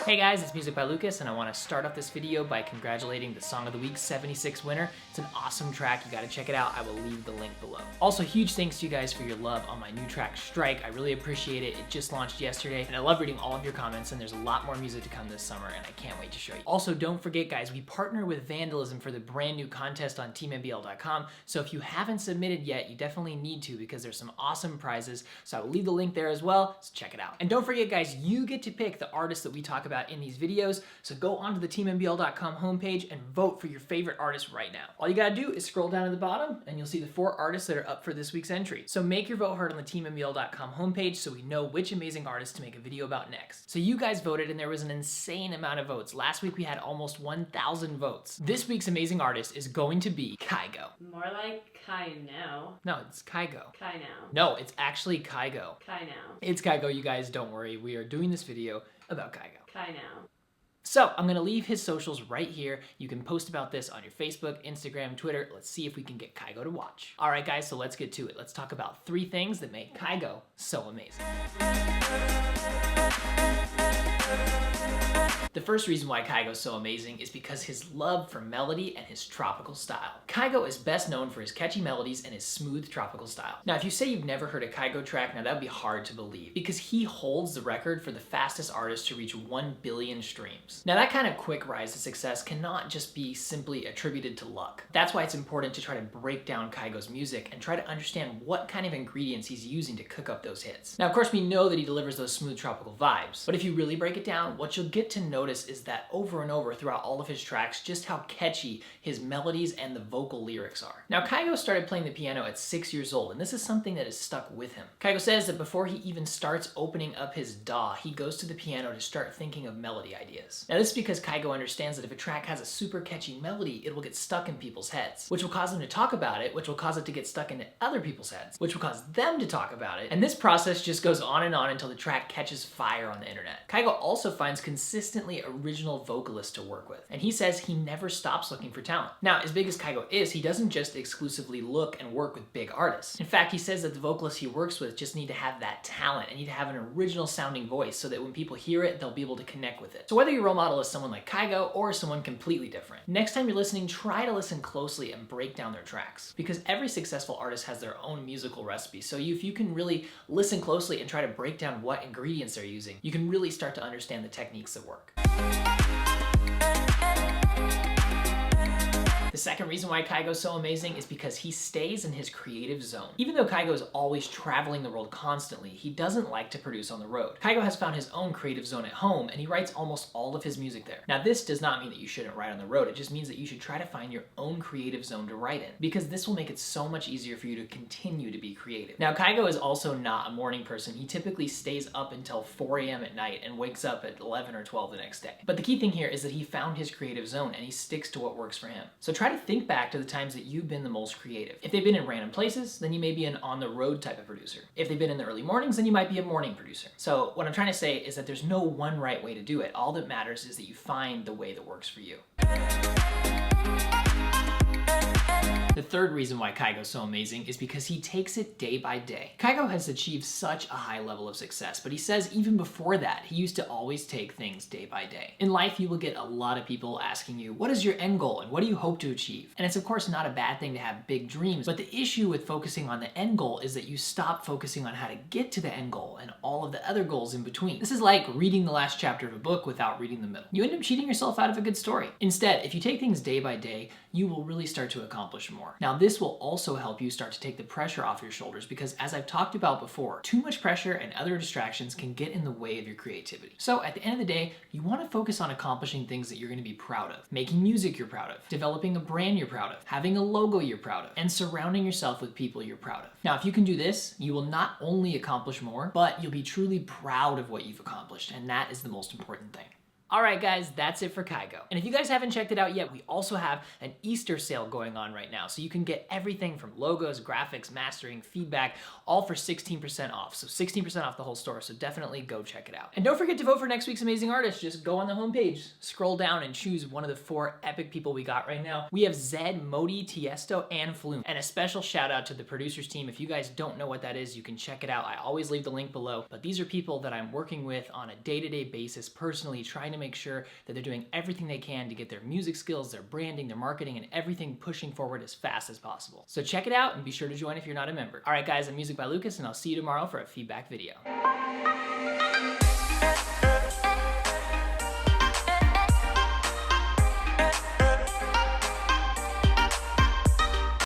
Hey guys, it's Music by Lucas, and I want to start off this video by congratulating the Song of the Week 76 winner. It's an awesome track. You got to check it out. I will leave the link below. Also, huge thanks to you guys for your love on my new track, Strike. I really appreciate it. It just launched yesterday, and I love reading all of your comments, and there's a lot more music to come this summer, and I can't wait to show you. Also, don't forget, guys, we partner with Vandalism for the brand new contest on teammbl.com, so if you haven't submitted yet, you definitely need to because there's some awesome prizes, so I will leave the link there as well, so check it out. And don't forget, guys, you get to pick the artists that we talk about in these videos, so go onto the teammbl.com homepage and vote for your favorite artist right now. All you gotta do is scroll down to the bottom and you'll see the 4 artists that are up for this week's entry. So make your vote heard on the teammbl.com homepage so we know which amazing artist to make a video about next. So you guys voted and there was an insane amount of votes. Last week we had almost 1,000 votes. This week's amazing artist is going to be KYGO. More like KYGO. No, it's KYGO. KYGO. No, it's actually KYGO. KYGO. It's KYGO, you guys, don't worry. We are doing this video about KYGO. KYGO. So I'm gonna leave his socials right here. You can post about this on your Facebook, Instagram, Twitter. Let's see if we can get KYGO to watch. All right, guys, so let's get to it. Let's talk about 3 things that make KYGO so amazing. The first reason why KYGO is so amazing is because his love for melody and his tropical style. KYGO is best known for his catchy melodies and his smooth tropical style. Now, if you say you've never heard a KYGO track, now that would be hard to believe because he holds the record for the fastest artist to reach 1 billion streams. Now, that kind of quick rise to success cannot just be simply attributed to luck. That's why it's important to try to break down KYGO's music and try to understand what kind of ingredients he's using to cook up those hits. Now, of course, we know that he delivers those smooth tropical vibes, but if you really break it down, what you'll get to notice is that over and over throughout all of his tracks, just how catchy his melodies and the vocal lyrics are. Now, KYGO started playing the piano at 6 years old, and this is something that has stuck with him. KYGO says that before he even starts opening up his DAW, he goes to the piano to start thinking of melody ideas. Now, this is because KYGO understands that if a track has a super catchy melody, it will get stuck in people's heads, which will cause them to talk about it, which will cause it to get stuck into other people's heads, which will cause them to talk about it, and this process just goes on and on until the track catches fire on the internet. KYGO also finds consistently original vocalists to work with, and he says he never stops looking for talent. Now, as big as KYGO is, he doesn't just exclusively look and work with big artists. In fact, he says that the vocalists he works with just need to have that talent and need to have an original sounding voice so that when people hear it, they'll be able to connect with it. So whether your role model is someone like KYGO or someone completely different, next time you're listening, try to listen closely and break down their tracks, because every successful artist has their own musical recipe. So if you can really listen closely and try to break down what ingredients they're using, you can really start to understand the techniques that work. The second reason why KYGO is so amazing is because he stays in his creative zone. Even though KYGO is always traveling the world constantly, he doesn't like to produce on the road. KYGO has found his own creative zone at home, and he writes almost all of his music there. Now, this does not mean that you shouldn't write on the road. It just means that you should try to find your own creative zone to write in, because this will make it so much easier for you to continue to be creative. Now, KYGO is also not a morning person. He typically stays up until 4 a.m. at night and wakes up at 11 or 12 the next day. But the key thing here is that he found his creative zone and he sticks to what works for him. So try to think back to the times that you've been the most creative. If they've been in random places, then you may be an on-the-road type of producer. If they've been in the early mornings, then you might be a morning producer. So what I'm trying to say is that there's no one right way to do it. All that matters is that you find the way that works for you. The third reason why KYGO is so amazing is because he takes it day by day. KYGO has achieved such a high level of success, but he says even before that, he used to always take things day by day. In life, you will get a lot of people asking you, what is your end goal and what do you hope to achieve? And it's of course not a bad thing to have big dreams, but the issue with focusing on the end goal is that you stop focusing on how to get to the end goal and all of the other goals in between. This is like reading the last chapter of a book without reading the middle. You end up cheating yourself out of a good story. Instead, if you take things day by day, you will really start to accomplish more. Now, this will also help you start to take the pressure off your shoulders because, as I've talked about before, too much pressure and other distractions can get in the way of your creativity. So at the end of the day, you want to focus on accomplishing things that you're going to be proud of. Making music you're proud of, developing a brand you're proud of, having a logo you're proud of, and surrounding yourself with people you're proud of. Now, if you can do this, you will not only accomplish more, but you'll be truly proud of what you've accomplished, and that is the most important thing. All right, guys, that's it for KYGO. And if you guys haven't checked it out yet, we also have an Easter sale going on right now. So you can get everything from logos, graphics, mastering, feedback, all for 16% off. So 16% off the whole store. So definitely go check it out. And don't forget to vote for next week's amazing artist. Just go on the homepage, scroll down, and choose one of the 4 epic people we got right now. We have Zed, Modi, Tiesto, and Flume. And a special shout out to the producers team. If you guys don't know what that is, you can check it out. I always leave the link below. But these are people that I'm working with on a day-to-day basis, personally, trying to make sure that they're doing everything they can to get their music skills, their branding, their marketing, and everything pushing forward as fast as possible. So check it out and be sure to join if you're not a member. All right, guys, I'm Music by Lucas, and I'll see you tomorrow for a feedback video.